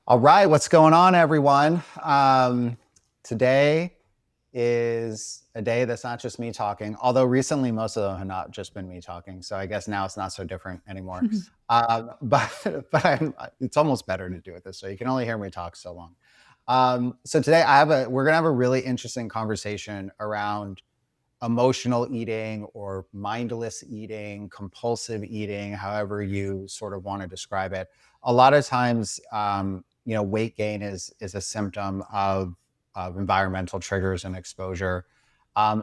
All right, what's going on, everyone? Today is a day that's not just me talking, although recently most of them have not just been me talking. So I guess now it's not so different anymore. But it's almost better to do it this way. You can only hear me talk so long. So today we're gonna have a really interesting conversation around emotional eating or mindless eating, compulsive eating, however you sort of want to describe it. A lot of times, weight gain is a symptom of environmental triggers and exposure.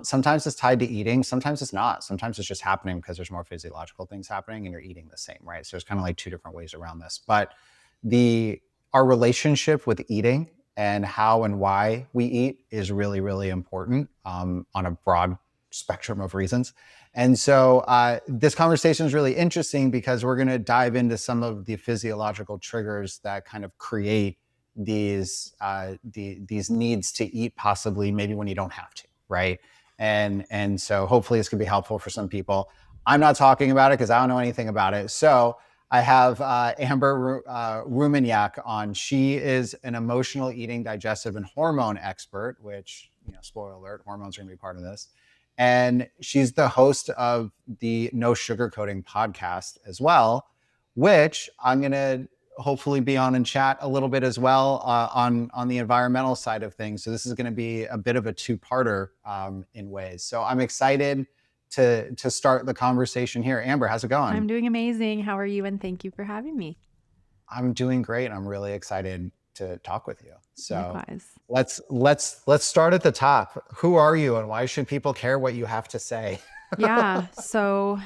Sometimes it's tied to eating, sometimes it's not. Sometimes it's just happening because there's more physiological things happening and you're eating the same, right? So there's kind of like two different ways around this. But our relationship with eating and how and why we eat is really, really important on a broad spectrum of reasons. And so this conversation is really interesting because we're going to dive into some of the physiological triggers that kind of create these needs to eat, possibly maybe when you don't have to, right? And so hopefully this could be helpful for some people. I'm not talking about it because I don't know anything about it. So I have Amber Romaniuk on. She is an emotional eating, digestive, and hormone expert, which, spoiler alert, hormones are going to be part of this. And she's the host of the No Sugarcoating podcast as well, which I'm going to hopefully be on and chat a little bit as well on the environmental side of things. So this is going to be a bit of a two-parter in ways. So I'm excited to start the conversation here. Amber, how's it going? I'm doing amazing. How are you? And thank you for having me. I'm doing great. I'm really excited to talk with you. So Likewise. let's start at the top. Who are you and why should people care what you have to say? Yeah. So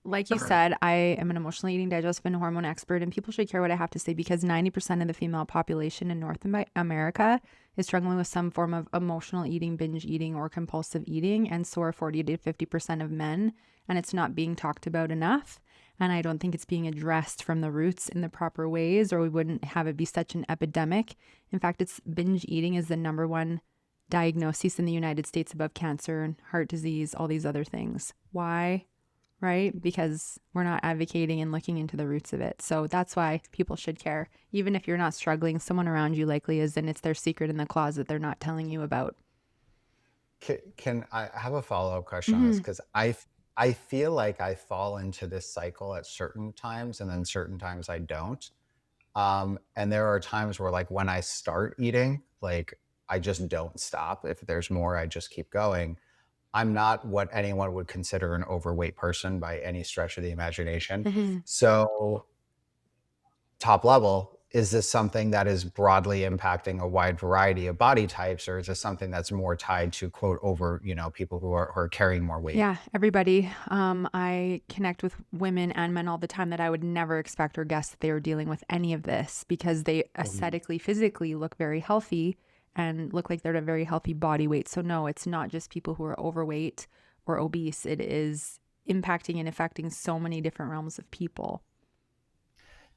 like you said, I am an emotional eating, digestive, and hormone expert, and people should care what I have to say because 90% of the female population in North America is struggling with some form of emotional eating, binge eating, or compulsive eating. And so are 40 to 50% of men. And it's not being talked about enough. And I don't think it's being addressed from the roots in the proper ways, or we wouldn't have it be such an epidemic. In fact, binge eating is the number one diagnosis in the United States above cancer and heart disease, all these other things. Why? Right? Because we're not advocating and looking into the roots of it. So that's why people should care. Even if you're not struggling, someone around you likely is, and it's their secret in the closet they're not telling you about. Can I have a follow-up question on this? Because I feel like I fall into this cycle at certain times and then certain times I don't. And there are times where, like, when I start eating, like, I just don't stop. If there's more, I just keep going. I'm not what anyone would consider an overweight person by any stretch of the imagination. So top level, is this something that is broadly impacting a wide variety of body types, or is this something that's more tied to, quote, over, people who are carrying more weight? Yeah, everybody. I connect with women and men all the time that I would never expect or guess that they were dealing with any of this because they aesthetically, physically look very healthy and look like they're at a very healthy body weight. So no, it's not just people who are overweight or obese. It is impacting and affecting so many different realms of people.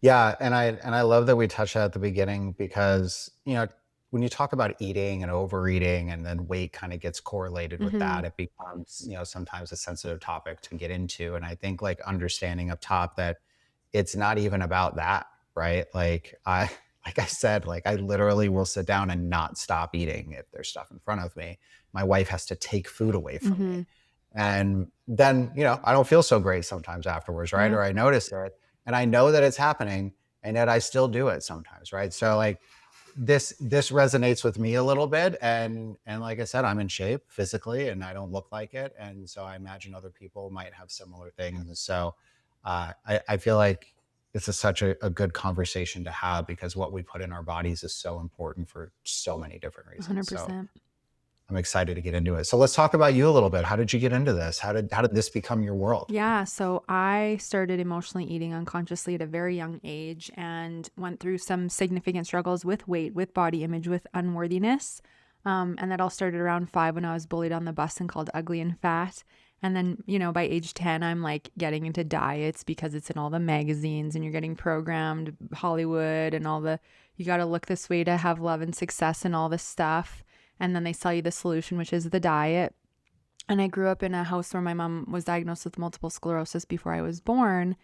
Yeah, and I love that we touched that at the beginning because, when you talk about eating and overeating and then weight kind of gets correlated with that, it becomes, sometimes a sensitive topic to get into. And I think, like, understanding up top that it's not even about that, right? Like I said, like, I literally will sit down and not stop eating if there's stuff in front of me. My wife has to take food away from me. And then, I don't feel so great sometimes afterwards, right? Yeah. Or I notice it and I know that it's happening and yet I still do it sometimes, right? So, like, this resonates with me a little bit. And like I said, I'm in shape physically and I don't look like it. And so I imagine other people might have similar things. And so I feel like this is such a good conversation to have because what we put in our bodies is so important for so many different reasons. So 100%. I'm excited to get into it. So let's talk about you a little bit. How did you get into this? How did this become your world? Yeah, so I started emotionally eating unconsciously at a very young age and went through some significant struggles with weight, with body image, with unworthiness. And that all started around 5 when I was bullied on the bus and called ugly and fat. And then, by age 10, I'm like getting into diets because it's in all the magazines and you're getting programmed, Hollywood and you got to look this way to have love and success and all this stuff. And then they sell you the solution, which is the diet. And I grew up in a house where my mom was diagnosed with multiple sclerosis before I was born.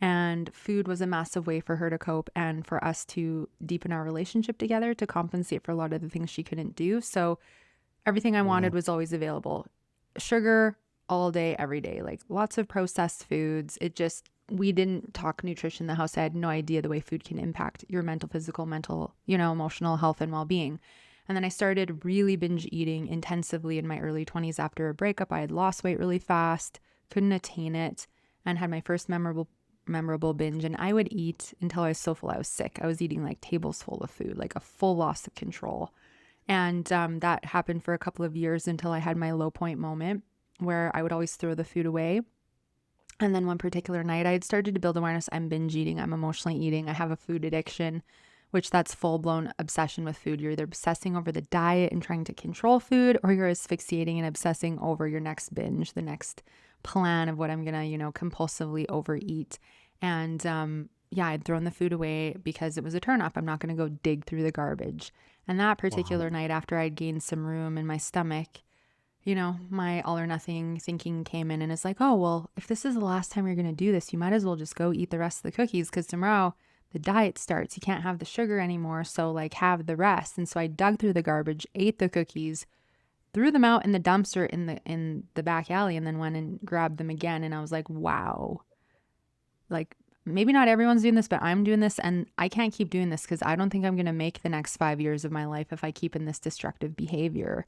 And food was a massive way for her to cope and for us to deepen our relationship together to compensate for a lot of the things she couldn't do. So everything I wanted Mm, was always available. Sugar all day, every day, like lots of processed foods. We didn't talk nutrition in the house. I had no idea the way food can impact your mental, physical, mental, emotional health and well-being. And then I started really binge eating intensively in my early 20s after a breakup. I had lost weight really fast, couldn't attain it, and had my first memorable binge. And I would eat until I was so full I was sick. I was eating like tables full of food, like a full loss of control. And that happened for a couple of years until I had my low point moment where I would always throw the food away. And then one particular night, I had started to build awareness. I'm binge eating. I'm emotionally eating. I have a food addiction, which that's full-blown obsession with food. You're either obsessing over the diet and trying to control food, or you're asphyxiating and obsessing over your next binge, the next plan of what I'm going to, compulsively overeat. And yeah, I'd thrown the food away because it was a turnoff. I'm not going to go dig through the garbage. And that wow. particular night, after I'd gained some room in my stomach, my all or nothing thinking came in and it's like, oh, well, if this is the last time you're going to do this, you might as well just go eat the rest of the cookies because tomorrow the diet starts. You can't have the sugar anymore. So like have the rest. And so I dug through the garbage, ate the cookies, threw them out in the dumpster in the back alley, and then went and grabbed them again. And I was like, wow, like maybe not everyone's doing this, but I'm doing this and I can't keep doing this because I don't think I'm going to make the next 5 years of my life if I keep in this destructive behavior.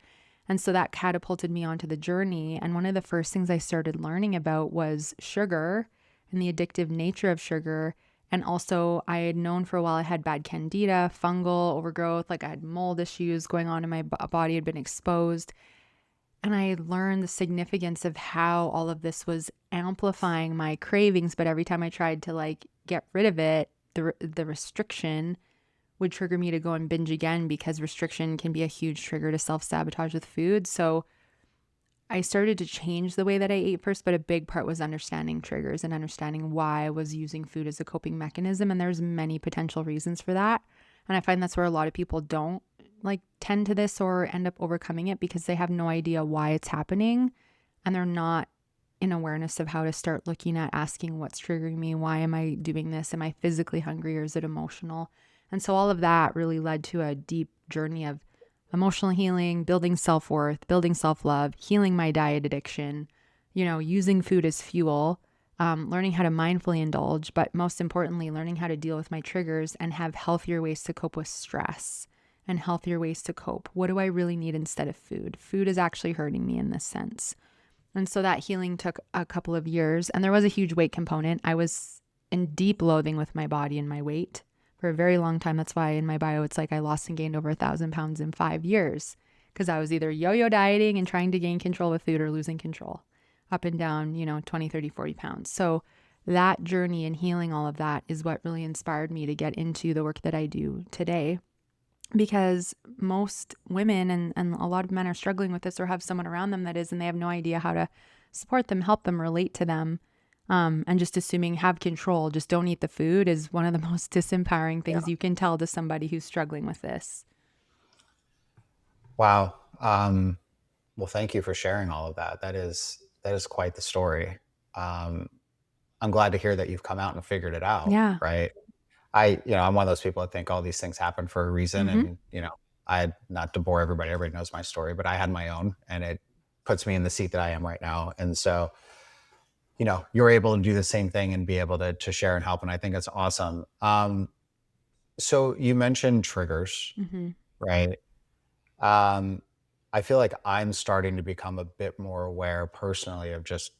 And so that catapulted me onto the journey. And one of the first things I started learning about was sugar and the addictive nature of sugar. And also, I had known for a while I had bad candida, fungal overgrowth, like I had mold issues going on in my body, had been exposed. And I learned the significance of how all of this was amplifying my cravings. But every time I tried to like get rid of it, the restriction would trigger me to go and binge again because restriction can be a huge trigger to self-sabotage with food. So I started to change the way that I ate first, but a big part was understanding triggers and understanding why I was using food as a coping mechanism. And there's many potential reasons for that. And I find that's where a lot of people don't like tend to this or end up overcoming it because they have no idea why it's happening and they're not in awareness of how to start looking at asking what's triggering me. Why am I doing this? Am I physically hungry or is it emotional? And so all of that really led to a deep journey of emotional healing, building self-worth, building self-love, healing my diet addiction, using food as fuel, learning how to mindfully indulge, but most importantly, learning how to deal with my triggers and have healthier ways to cope with stress and healthier ways to cope. What do I really need instead of food? Food is actually hurting me in this sense. And so that healing took a couple of years and there was a huge weight component. I was in deep loathing with my body and my weight for a very long time. That's why in my bio, it's like I lost and gained over 1,000 pounds in 5 years because I was either yo-yo dieting and trying to gain control with food or losing control up and down, 20, 30, 40 pounds. So that journey and healing all of that is what really inspired me to get into the work that I do today because most women and a lot of men are struggling with this or have someone around them that is, and they have no idea how to support them, help them, relate to them. And just assuming have control, just don't eat the food is one of the most disempowering Yeah. things you can tell to somebody who's struggling with this. Wow. Well, thank you for sharing all of that. That is quite the story. Um, I'm glad to hear that you've come out and figured it out, Yeah. right? I'm one of those people that think all these things happen for a reason. Mm-hmm. And, not to bore everybody knows my story, but I had my own and it puts me in the seat that I am right now. And so, you're able to do the same thing and be able to share and help. And I think it's awesome. So you mentioned triggers, Mm-hmm. right? Um, I feel like I'm starting to become a bit more aware personally of just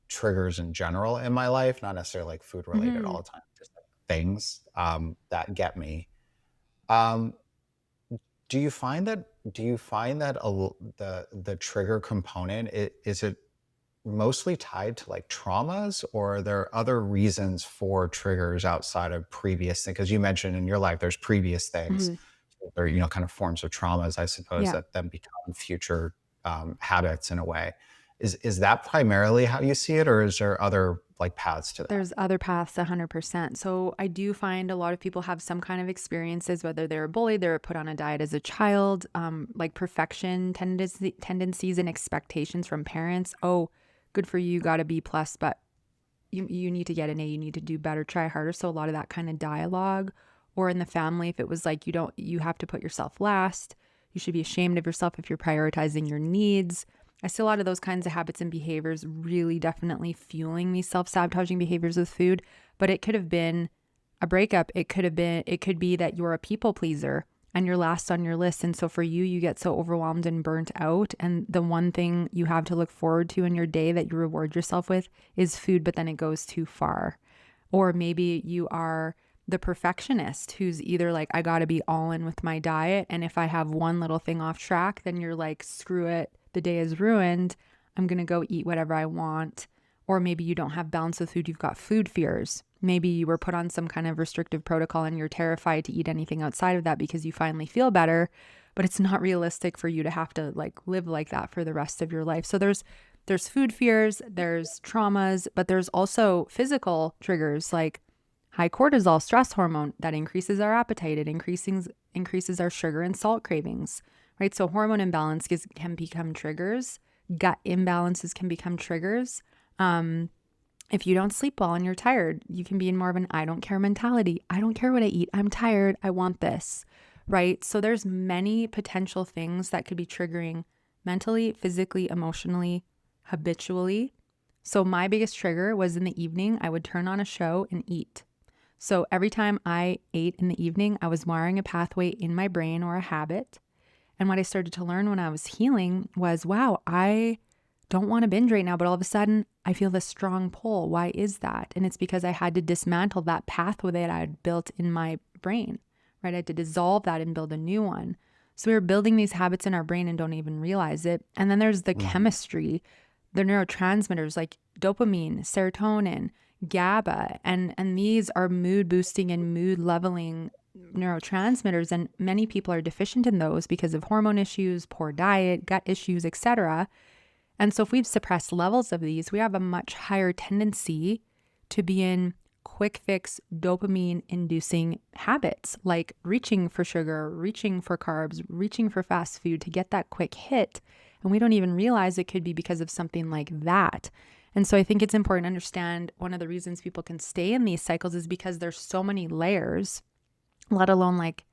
triggers in general in my life, not necessarily like food related Mm-hmm. all the time, just like things that get me. Um, do you find that the trigger component is it mostly tied to like traumas, or are there other reasons for triggers outside of previous things? Because you mentioned in your life there's previous things, Mm-hmm. or kind of forms of traumas, I suppose, Yeah. that then become future habits in a way. Is that primarily how you see it, or is there other like paths to that? There's other paths 100%. So I do find a lot of people have some kind of experiences, whether they're bullied, they're put on a diet as a child, like perfection tendencies and expectations from parents. Oh, good for you, got a B plus, but you need to get an A, you need to do better, try harder. So a lot of that kind of dialogue, or in the family, if it was like, you have to put yourself last, you should be ashamed of yourself if you're prioritizing your needs. I see a lot of those kinds of habits and behaviors really definitely fueling these self-sabotaging behaviors with food, but it could have been a breakup. It could be that you're a people pleaser and you're last on your list. And so for you, you get so overwhelmed and burnt out. And the one thing you have to look forward to in your day that you reward yourself with is food, but then it goes too far. Or maybe you are the perfectionist who's either like, I got to be all in with my diet. And if I have one little thing off track, then you're like, screw it. The day is ruined. I'm going to go eat whatever I want. Or maybe you don't have balance with food. You've got food fears. Maybe you were put on some kind of restrictive protocol and you're terrified to eat anything outside of that because you finally feel better, but it's not realistic for you to have to like live like that for the rest of your life. So there's food fears, there's traumas, but there's also physical triggers like high cortisol, stress hormone that increases our appetite. It increases our sugar and salt cravings, right? So hormone imbalance can become triggers. Gut imbalances can become triggers. If you don't sleep well and you're tired, you can be in more of an I don't care mentality. I don't care what I eat. I'm tired. I want this, right? So there's many potential things that could be triggering mentally, physically, emotionally, habitually. So my biggest trigger was in the evening, I would turn on a show and eat. So every time I ate in the evening, I was wiring a pathway in my brain or a habit. And what I started to learn when I was healing was, wow, I don't want to binge right now, but all of a sudden I feel this strong pull. Why is that? And it's because I had to dismantle that pathway that I had built in my brain, right? I had to dissolve that and build a new one. So we're building these habits in our brain and don't even realize it. And then there's the chemistry, the neurotransmitters like dopamine, serotonin, GABA, and these are mood boosting and mood leveling neurotransmitters, and many people are deficient in those because of hormone issues, poor diet, gut issues, etc. And so if we've suppressed levels of these, we have a much higher tendency to be in quick fix dopamine inducing habits like reaching for sugar, reaching for carbs, reaching for fast food to get that quick hit. And we don't even realize it could be because of something like that. And so I think it's important to understand one of the reasons people can stay in these cycles is because there's so many layers, let alone like,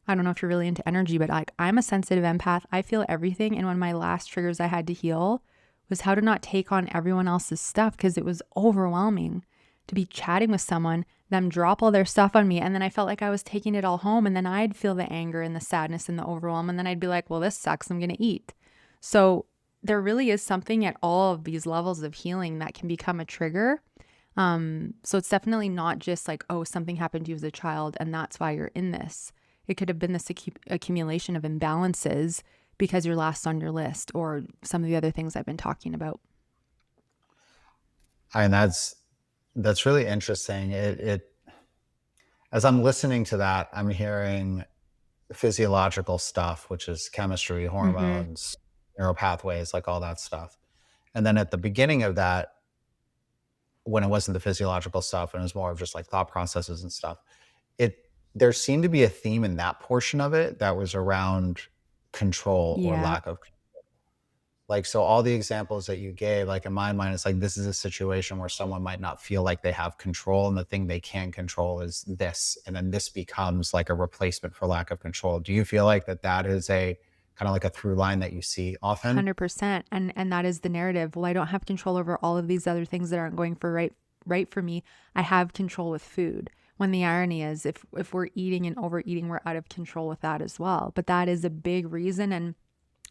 I don't know if you're really into energy, but like I'm a sensitive empath. I feel everything. And one of my last triggers I had to heal was how to not take on everyone else's stuff because it was overwhelming to be chatting with someone, them drop all their stuff on me. And then I felt like I was taking it all home. And then I'd feel the anger and the sadness and the overwhelm. And then I'd be like, well, this sucks. I'm going to eat. So there really is something at all of these levels of healing that can become a trigger. So it's definitely not just like, oh, something happened to you as a child and that's why you're in this. It could have been this accumulation of imbalances because you're last on your list or some of the other things I've been talking about. And that's really interesting. It as I'm listening to that, I'm hearing physiological stuff, which is chemistry, hormones, neural pathways, like all that stuff. And then at the beginning of that, when it wasn't the physiological stuff and it was more of just like thought processes and stuff, there seemed to be a theme in that portion of it that was around control or Yeah. lack of control. Like, so all the examples that you gave, like in my mind, it's like this is a situation where someone might not feel like they have control, and the thing they can control is this, and then this becomes like a replacement for lack of control. Do you feel like that is a kind of like a through line that you see often? 100%. And that is the narrative. Well, I don't have control over all of these other things that aren't going for right for me. I have control with food. When the irony is if we're eating and overeating, we're out of control with that as well. But that is a big reason. And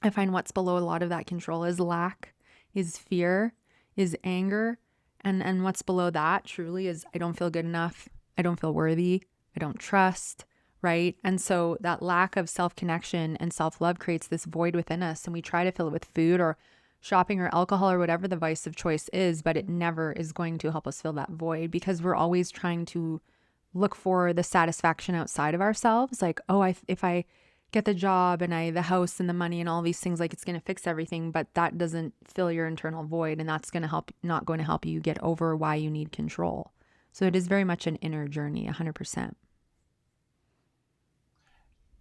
I find what's below a lot of that control is lack, is fear, is anger. And what's below that truly is I don't feel good enough. I don't feel worthy. I don't trust, right? And so that lack of self-connection and self-love creates this void within us. And we try to fill it with food or shopping or alcohol or whatever the vice of choice is, but it never is going to help us fill that void because we're always trying to look for the satisfaction outside of ourselves. Like, oh, if I get the job and the house and the money and all these things, like it's going to fix everything, but that doesn't fill your internal void. And that's not going to help you get over why you need control. So it is very much an inner journey, 100%.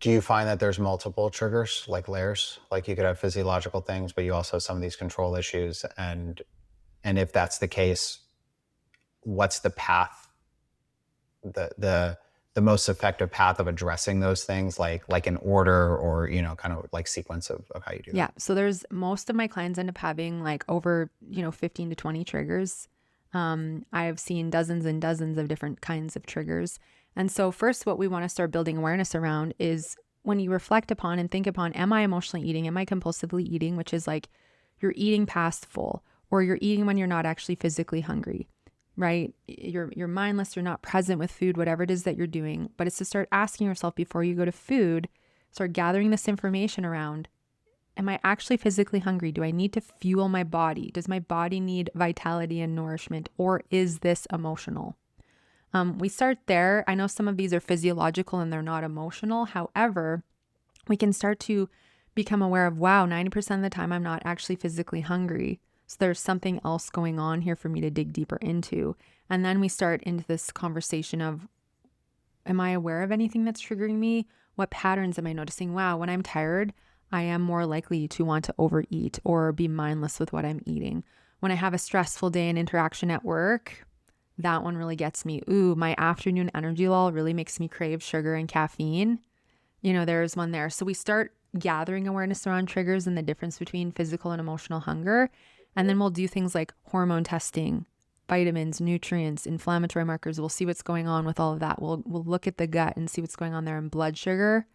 Do you find that there's multiple triggers, like layers? Like you could have physiological things, but you also have some of these control issues. And if that's the case, what's the path, the the most effective path of addressing those things, like an order or, kind of like sequence of how you do Yeah. that. So there's most of my clients end up having like over, 15 to 20 triggers. I've seen dozens and dozens of different kinds of triggers. And so first what we want to start building awareness around is when you reflect upon and think upon, am I emotionally eating? Am I compulsively eating? Which is like you're eating past full, or you're eating when you're not actually physically hungry, right? You're mindless, you're not present with food, whatever it is that you're doing. But it's to start asking yourself before you go to food, start gathering this information around, am I actually physically hungry? Do I need to fuel my body? Does my body need vitality and nourishment? Or is this emotional? We start there. I know some of these are physiological and they're not emotional. However, we can start to become aware of, wow, 90% of the time I'm not actually physically hungry. So there's something else going on here for me to dig deeper into. And then we start into this conversation of, am I aware of anything that's triggering me? What patterns am I noticing? Wow, when I'm tired, I am more likely to want to overeat or be mindless with what I'm eating. When I have a stressful day and interaction at work, that one really gets me. Ooh, my afternoon energy lull really makes me crave sugar and caffeine. There's one there. So we start gathering awareness around triggers and the difference between physical and emotional hunger. And then we'll do things like hormone testing, vitamins, nutrients, inflammatory markers. We'll see what's going on with all of that. We'll look at the gut and see what's going on there. And blood sugar.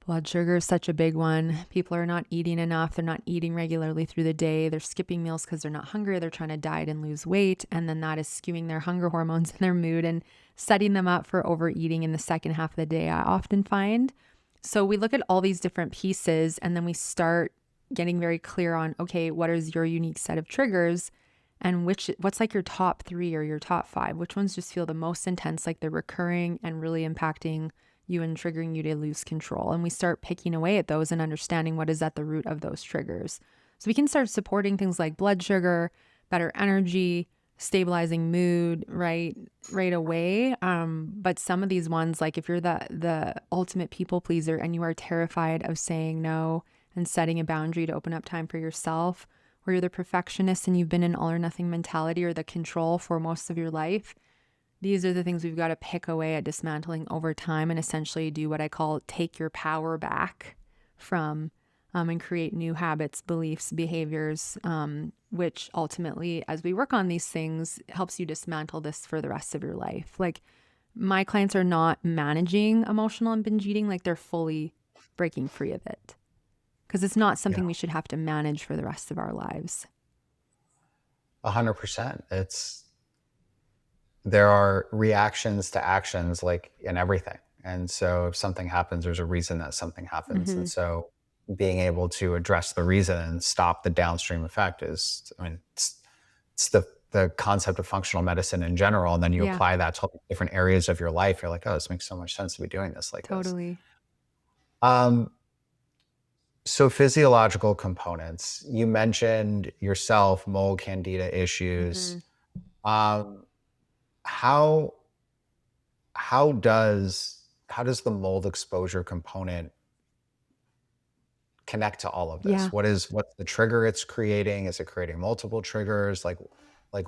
Blood sugar is such a big one. People are not eating enough. They're not eating regularly through the day. They're skipping meals because they're not hungry. They're trying to diet and lose weight. And then that is skewing their hunger hormones and their mood and setting them up for overeating in the second half of the day, I often find. So we look at all these different pieces and then we start getting very clear on, okay, what is your unique set of triggers and what's like your top 3 or your top 5? Which ones just feel the most intense, like they're recurring and really impacting you and triggering you to lose control. And we start picking away at those and understanding what is at the root of those triggers. So we can start supporting things like blood sugar, better energy, stabilizing mood, right away. But some of these ones, like if you're the ultimate people pleaser and you are terrified of saying no and setting a boundary to open up time for yourself, or you're the perfectionist and you've been in all or nothing mentality or the control for most of your life, these are the things we've got to pick away at dismantling over time and essentially do what I call take your power back from and create new habits, beliefs, behaviors, which ultimately, as we work on these things, helps you dismantle this for the rest of your life. Like my clients are not managing emotional and binge eating, like they're fully breaking free of it because it's not Yeah, something we should have to manage for the rest of our lives. 100%. There are reactions to actions like in everything. And so if something happens, there's a reason that something happens. Mm-hmm. And so being able to address the reason and stop the downstream effect is, I mean, it's the concept of functional medicine in general. And then you Yeah, apply that to different areas of your life. You're like, oh, this makes so much sense to be doing this like this. totally. Um, so physiological components, you mentioned yourself, mold, candida issues. Mm-hmm. Um, how how does the mold exposure component connect to all of Yeah. this? What's the trigger it's creating? Is it creating multiple triggers? Like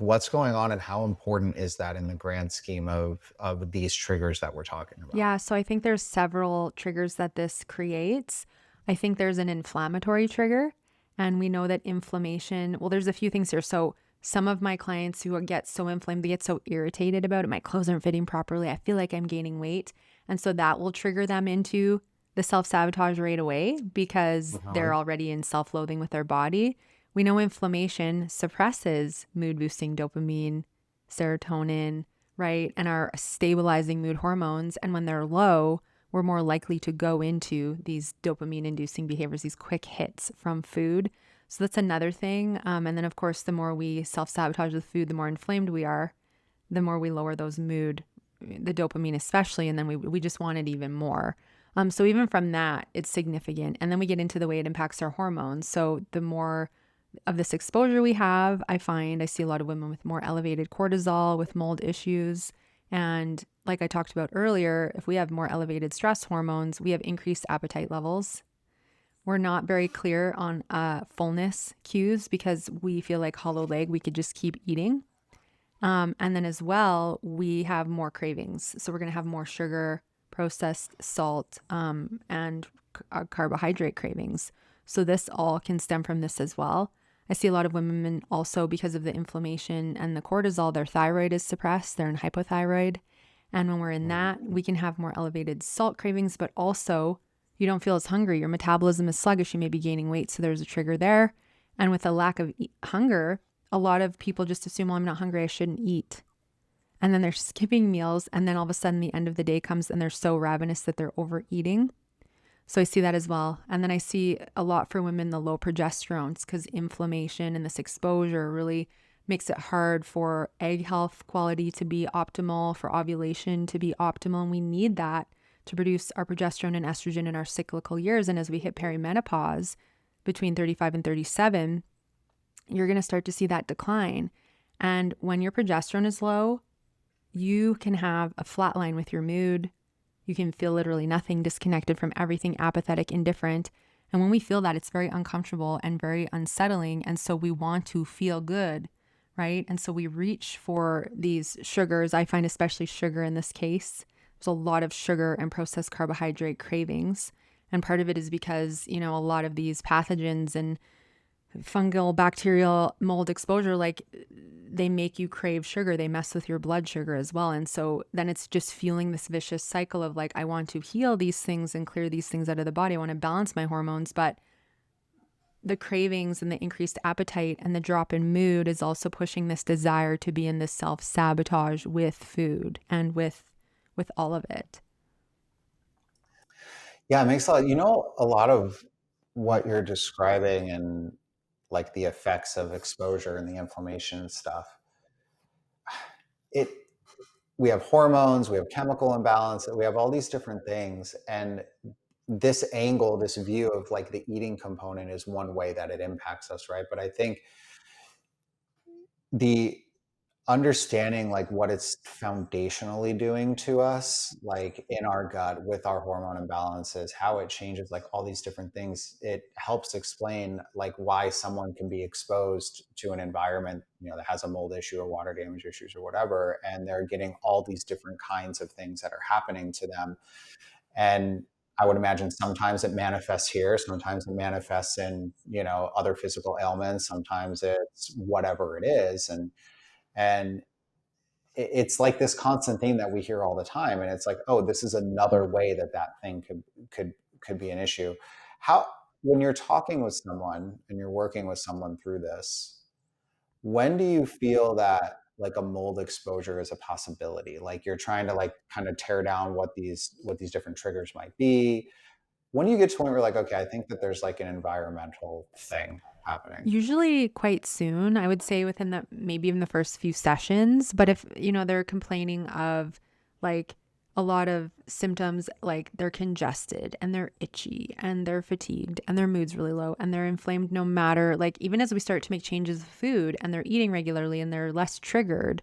what's going on and how important is that in the grand scheme of these triggers that we're talking about? Yeah, so I think there's several triggers that this creates. I think there's an inflammatory trigger, and we know that inflammation, well, there's a few things here. So some of my clients who get so inflamed, they get so irritated about it. My clothes aren't fitting properly. I feel like I'm gaining weight. And so that will trigger them into the self-sabotage right away because they're Uh-huh. already in self-loathing with their body. We know inflammation suppresses mood boosting dopamine, serotonin, right? And our stabilizing mood hormones. And when they're low, we're more likely to go into these dopamine inducing behaviors, these quick hits from food. So that's another thing. And then, of course, the more we self sabotage with food, the more inflamed we are, the more we lower those mood, the dopamine especially. And then we just want it even more. So even from that, it's significant. And then we get into the way it impacts our hormones. So the more of this exposure we have, I see a lot of women with more elevated cortisol, with mold issues. And like I talked about earlier, if we have more elevated stress hormones, we have increased appetite levels. We're not very clear on fullness cues because we feel like hollow leg, we could just keep eating. And then as well, we have more cravings. So we're going to have more sugar, processed salt, and carbohydrate cravings. So this all can stem from this as well. I see a lot of women also, because of the inflammation and the cortisol, their thyroid is suppressed. They're in hypothyroid. And when we're in that, we can have more elevated salt cravings, but also you don't feel as hungry. Your metabolism is sluggish. You may be gaining weight. So there's a trigger there. And with a lack of hunger, a lot of people just assume, well, I'm not hungry, I shouldn't eat. And then they're skipping meals. And then all of a sudden the end of the day comes and they're so ravenous that they're overeating. So I see that as well. And then I see a lot for women, the low progesterones, because inflammation and this exposure really makes it hard for egg health quality to be optimal, for ovulation to be optimal. And we need that to produce our progesterone and estrogen in our cyclical years. And as we hit perimenopause between 35 and 37, you're going to start to see that decline. And when your progesterone is low, you can have a flat line with your mood. You can feel literally nothing, disconnected from everything, apathetic, indifferent. And when we feel that, it's very uncomfortable and very unsettling. And so we want to feel good, right? And so we reach for these sugars. I find especially sugar in this case. There's a lot of sugar and processed carbohydrate cravings. And part of it is because, a lot of these pathogens and fungal, bacterial, mold exposure, like they make you crave sugar. They mess with your blood sugar as well. And so then it's just fueling this vicious cycle of like, I want to heal these things and clear these things out of the body. I want to balance my hormones, but the cravings and the increased appetite and the drop in mood is also pushing this desire to be in this self-sabotage with food and with all of it. Yeah, it makes a lot of what you're describing and like the effects of exposure and the inflammation and stuff. We have hormones, we have chemical imbalance, we have all these different things. And this angle, this view of like the eating component is one way that it impacts us, right? But I think the understanding like what it's foundationally doing to us, like in our gut with our hormone imbalances, how it changes like all these different things, it helps explain like why someone can be exposed to an environment, that has a mold issue or water damage issues or whatever, and they're getting all these different kinds of things that are happening to them. And I would imagine sometimes it manifests here, sometimes it manifests in, other physical ailments, sometimes it's whatever it is. And it's like this constant theme that we hear all the time, and it's like, oh, this is another way that thing could be an issue. How, when you're talking with someone and you're working with someone through this, when do you feel that like a mold exposure is a possibility? Like you're trying to like kind of tear down what these different triggers might be. When do you get to a point where you're like, okay, I think that there's like an environmental thing happening? Usually quite soon, I would say within maybe even the first few sessions. But if, they're complaining of like a lot of symptoms, like they're congested and they're itchy and they're fatigued and their mood's really low and they're inflamed, no matter, like even as we start to make changes of food and they're eating regularly and they're less triggered,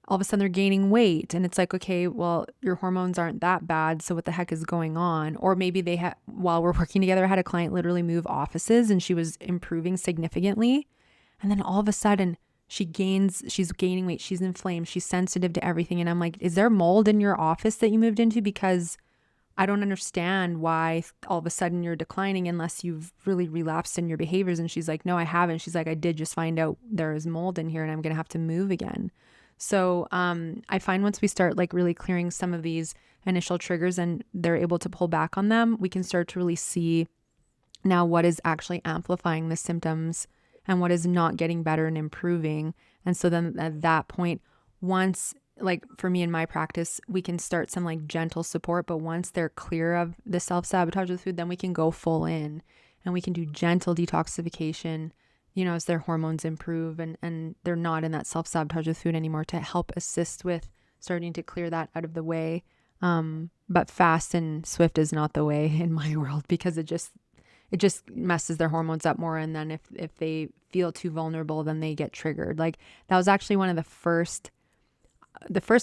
all of a sudden they're gaining weight. And it's like, okay, well, your hormones aren't that bad. So what the heck is going on? Or maybe while we're working together, I had a client literally move offices and she was improving significantly. And then all of a sudden she's gaining weight. She's inflamed. She's sensitive to everything. And I'm like, is there mold in your office that you moved into? Because I don't understand why all of a sudden you're declining unless you've really relapsed in your behaviors. And she's like, no, I haven't. She's like, I did just find out there is mold in here and I'm going to have to move again. So I find once we start like really clearing some of these initial triggers and they're able to pull back on them, we can start to really see now what is actually amplifying the symptoms and what is not getting better and improving. And so then at that point, once, like for me in my practice, we can start some like gentle support, but once they're clear of the self-sabotage with food, then we can go full in and we can do gentle detoxification, as their hormones improve and they're not in that self-sabotage with food anymore, to help assist with starting to clear that out of the way. But fast and swift is not the way in my world, because it just messes their hormones up more. And then if they feel too vulnerable, then they get triggered. Like that was actually one of the first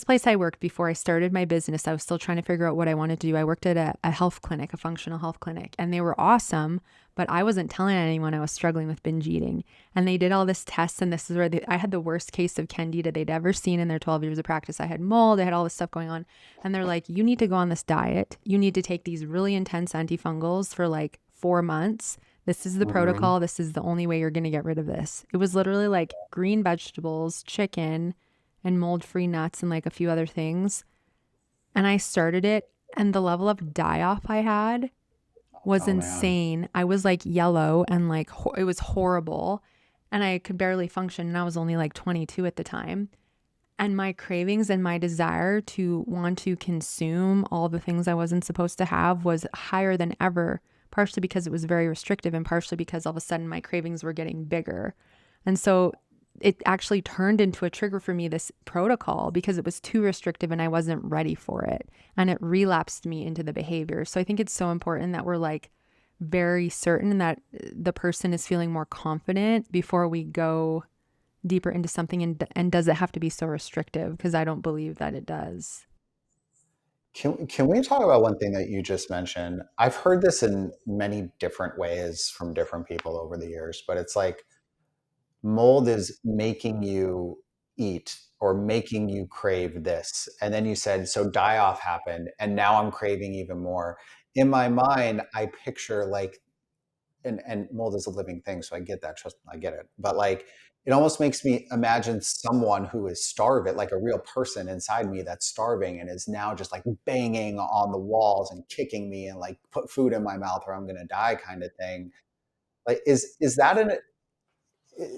place I worked before I started my business. I was still trying to figure out what I wanted to do. I worked at a health clinic, a functional health clinic, and they were awesome. but I wasn't telling anyone I was struggling with binge eating. And they did all this tests, and this is where I had the worst case of candida they'd ever seen in their 12 years of practice. I had mold, I had all this stuff going on. And they're like, you need to go on this diet. You need to take these really intense antifungals for like 4 months. This is the protocol. This is the only way you're going to get rid of this. It was literally like green vegetables, chicken, and mold-free nuts and like a few other things. And I started it, and the level of die-off I had was insane. I was like yellow and like it was horrible, and I could barely function, and I was only like 22 at the time. And my cravings and my desire to want to consume all the things I wasn't supposed to have was higher than ever, partially because it was very restrictive and partially because all of a sudden my cravings were getting bigger. And so it actually turned into a trigger for me, this protocol, because it was too restrictive and I wasn't ready for it. And it relapsed me into the behavior. So I think it's so important that we're like very certain that the person is feeling more confident before we go deeper into something. And does it have to be so restrictive? Because I don't believe that it does. Can we talk about one thing that you just mentioned? I've heard this in many different ways from different people over the years, but it's like mold is making you eat or making you crave this. And then you said, so die off happened, and now I'm craving even more. In my mind, I picture like, and mold is a living thing, so I get that. Trust me, I get it. But like, it almost makes me imagine someone who is starving, like a real person inside me that's starving and is now just like banging on the walls and kicking me and like put food in my mouth or I'm gonna die kind of thing. Like, is that an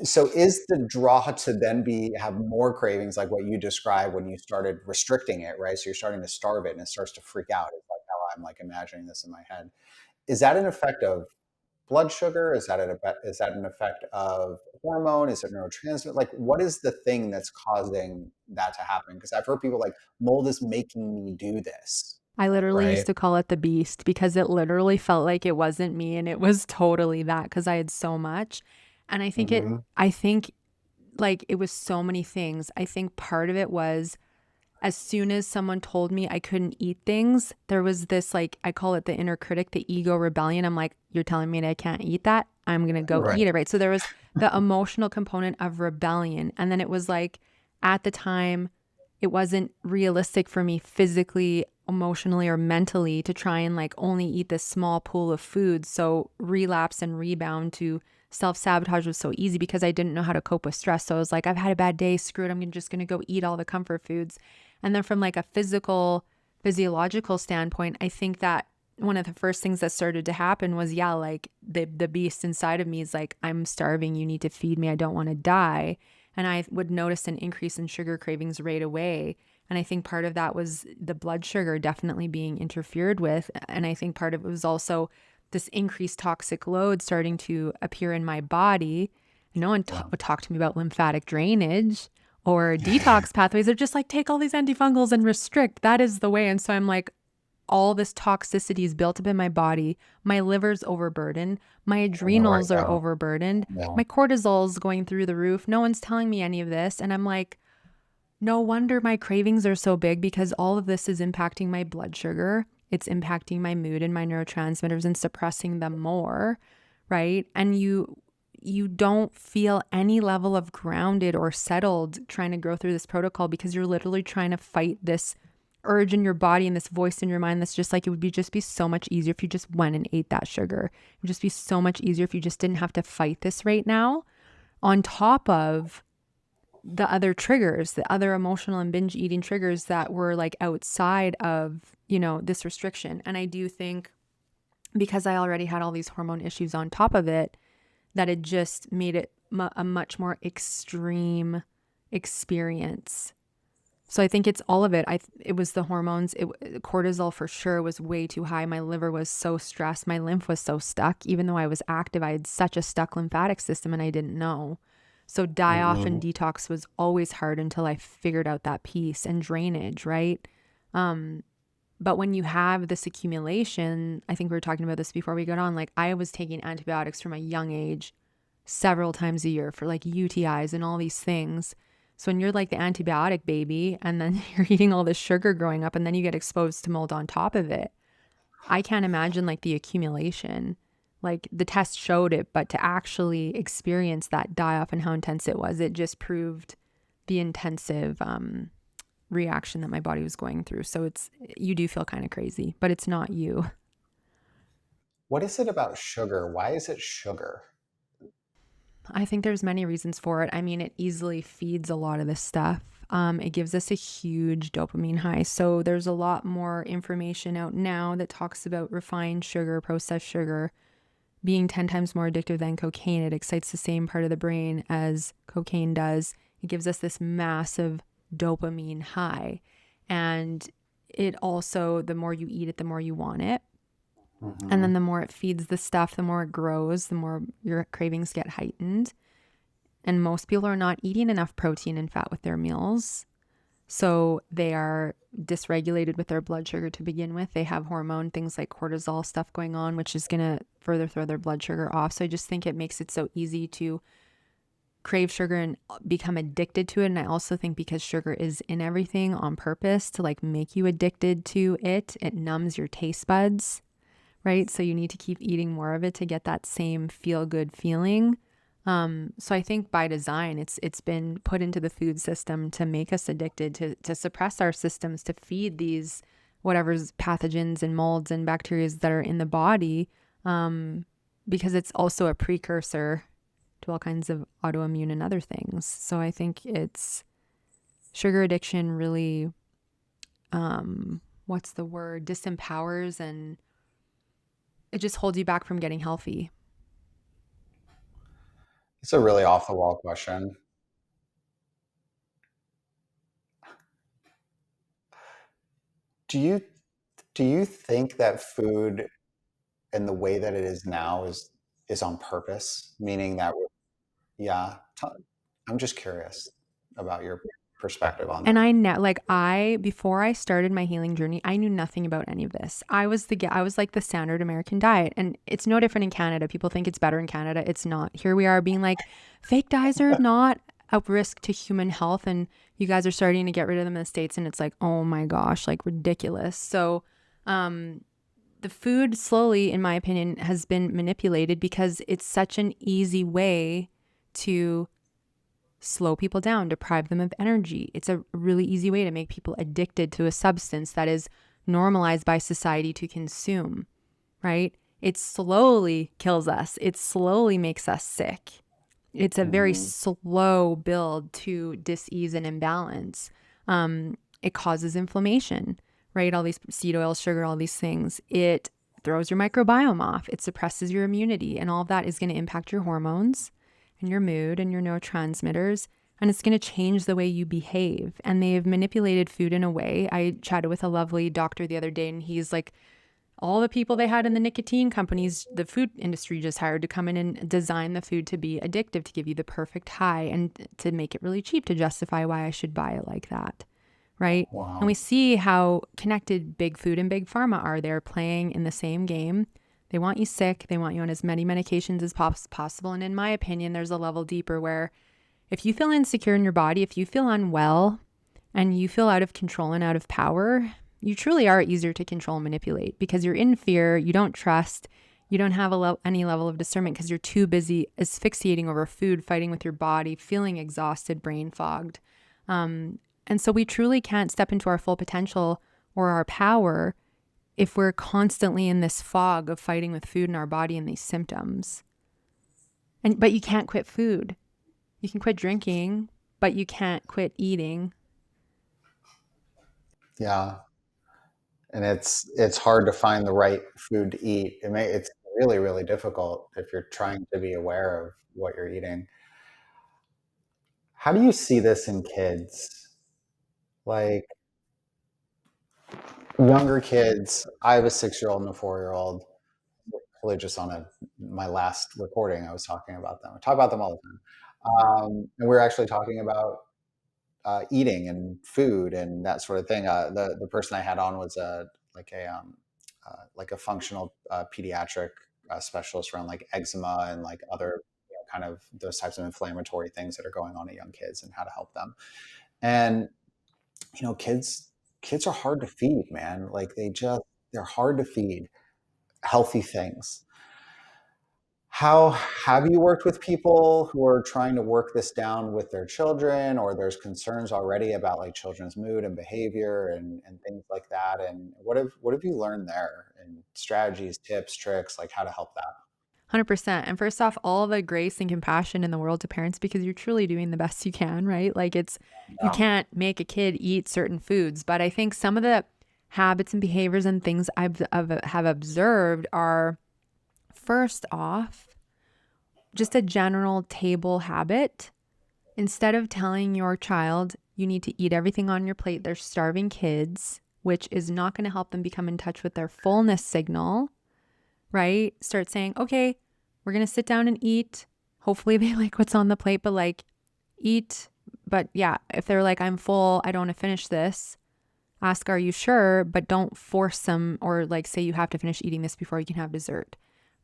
so is the draw to then be have more cravings like what you described when you started restricting it, right? So you're starting to starve it and it starts to freak out. It's like how I'm like imagining this in my head. Is that an effect of blood sugar? Is that an effect of hormone? Is it neurotransmitter? Like, what is the thing that's causing that to happen? Because I've heard people like mold is making me do this, I literally right? used to call it the beast because it literally felt like it wasn't me, and it was totally that because I had so much. And Hmm. I think like it was so many things. I think part of it was as soon as someone told me I couldn't eat things, there was this like, I call it the inner critic, the ego rebellion. I'm like, you're telling me that I can't eat that? I'm going to go Right. eat it, right? So there was the emotional component of rebellion. And then it was like, at the time, it wasn't realistic for me physically, emotionally, or mentally to try and like only eat this small pool of food. So relapse and rebound to self-sabotage was so easy because I didn't know how to cope with stress. So I was like, I've had a bad day, screw it, just going to go eat all the comfort foods. And then from like a physiological standpoint, I think that one of the first things that started to happen was, yeah, like the beast inside of me is like, I'm starving, you need to feed me, I don't want to die. And I would notice an increase in sugar cravings right away. And I think part of that was the blood sugar definitely being interfered with. And I think part of it was also this increased toxic load starting to appear in my body. No one Yeah. would talk to me about lymphatic drainage or detox pathways. They're just like, take all these antifungals and restrict. That is the way. And so I'm like, all this toxicity is built up in my body. My liver's overburdened. My I know, right? adrenals are Yeah. overburdened. Yeah. My cortisol's going through the roof. No one's telling me any of this. And I'm like, no wonder my cravings are so big because all of this is impacting my blood sugar. It's impacting my mood and my neurotransmitters and suppressing them more, right? And you don't feel any level of grounded or settled trying to go through this protocol because you're literally trying to fight this urge in your body and this voice in your mind that's just like, it would just be so much easier if you just went and ate that sugar. It would just be so much easier if you just didn't have to fight this right now, on top of the other triggers, the other emotional and binge eating triggers that were like outside of, this restriction. And I do think because I already had all these hormone issues on top of it, that it just made it a much more extreme experience. So I think it's all of it. It was the hormones. Cortisol for sure was way too high. My liver was so stressed. My lymph was so stuck. Even though I was active, I had such a stuck lymphatic system and I didn't know. So die off and detox was always hard until I figured out that piece, and drainage, right? But when you have this accumulation, I think we were talking about this before we got on, like I was taking antibiotics from a young age several times a year for like UTIs and all these things. So when you're like the antibiotic baby and then you're eating all this sugar growing up and then you get exposed to mold on top of it, I can't imagine like the accumulation Like the test showed it, but to actually experience that die off and how intense it was, it just proved the intensive reaction that my body was going through. So you do feel kind of crazy, but it's not you. What is it about sugar? Why is it sugar? I think there's many reasons for it. I mean, it easily feeds a lot of this stuff. It gives us a huge dopamine high. So there's a lot more information out now that talks about refined sugar, processed sugar being 10 times more addictive than cocaine. It excites the same part of the brain as cocaine does. It gives us this massive dopamine high. And it also, the more you eat it, the more you want it. And then the more it feeds the stuff, the more it grows, the more your cravings get heightened. And most people are not eating enough protein and fat with their meals. So they are dysregulated with their blood sugar to begin with. They have hormone, things like cortisol stuff going on, which is going to further throw their blood sugar off. So I just think it makes it so easy to crave sugar and become addicted to it. And I also think because sugar is in everything on purpose to like make you addicted to it, it numbs your taste buds, right? So you need to keep eating more of it to get that same feel good feeling. So I think by design, it's been put into the food system to make us addicted, to suppress our systems, to feed these whatever's pathogens and molds and bacteria that are in the body, because it's also a precursor to all kinds of autoimmune and other things. So I think it's sugar addiction really, what's the word, disempowers, and it just holds you back from getting healthy. It's a really off the wall question. Do you do you think that food and the way that it is now is on purpose? Meaning that, yeah, I'm just curious about your perspective on And that. before I started my healing journey, I knew nothing about any of this. I was like the standard American diet, and it's no different in Canada. People think it's better in Canada. It's not. Here we are being like, fake dyes are not a risk to human health, and you guys are starting to get rid of them in the States, and it's like, oh my gosh, like ridiculous. So, the food slowly, in my opinion, has been manipulated because it's such an easy way to slow people down, deprive them of energy. It's a really easy way to make people addicted to a substance that is normalized by society to consume, right? It slowly kills us. It slowly makes us sick. It's a very Hmm. slow build to dis-ease and imbalance. It causes inflammation, right? All these seed oils, sugar, all these things. It throws your microbiome off. It suppresses your immunity, and all of that is going to impact your hormones and your mood and your neurotransmitters. And it's going to change the way you behave. And they've manipulated food in a way. I chatted with a lovely doctor the other day, and he's like, all the people they had in the nicotine companies, the food industry just hired to come in and design the food to be addictive, to give you the perfect high and to make it really cheap to justify why I should buy it like that. Right. And we Wow. see how connected big food and big pharma are. They're playing in the same game. They want you sick. They want you on as many medications as possible. And in my opinion, there's a level deeper where if you feel insecure in your body, if you feel unwell and you feel out of control and out of power, you truly are easier to control and manipulate because you're in fear, you don't trust, you don't have any level of discernment because you're too busy asphyxiating over food, fighting with your body, feeling exhausted, brain fogged. And so we truly can't step into our full potential or our power if we're constantly in this fog of fighting with food in our body and these symptoms. But you can't quit food. You can quit drinking, but you can't quit eating. Yeah, and it's hard to find the right food to eat. It's really, really difficult if you're trying to be aware of what you're eating. How do you see this in kids? Like younger kids, I have a 6-year-old and a 4-year-old. Really just on my last recording, I was talking about them. I talk about them all the time. And we are actually talking about eating and food and that sort of thing. The person I had on was like a functional pediatric specialist around like eczema and like other kind of those types of inflammatory things that are going on in young kids and how to help them. And kids are hard to feed, man. Like they're hard to feed healthy things. How have you worked with people who are trying to work this down with their children, or there's concerns already about like children's mood and behavior and things like that? And what have you learned there, and strategies, tips, tricks, like how to help that? 100%. And first off, all the grace and compassion in the world to parents because you're truly doing the best you can, right? Like you Yeah. can't make a kid eat certain foods. But I think some of the habits and behaviors and things have observed are first off, just a general table habit. Instead of telling your child you need to eat everything on your plate, they're starving kids, which is not going to help them become in touch with their fullness signal, right? Start saying, okay, we're going to sit down and eat. Hopefully they like what's on the plate, but like eat. But yeah, if they're like, I'm full, I don't want to finish this, ask, are you sure? But don't force them or like say you have to finish eating this before you can have dessert,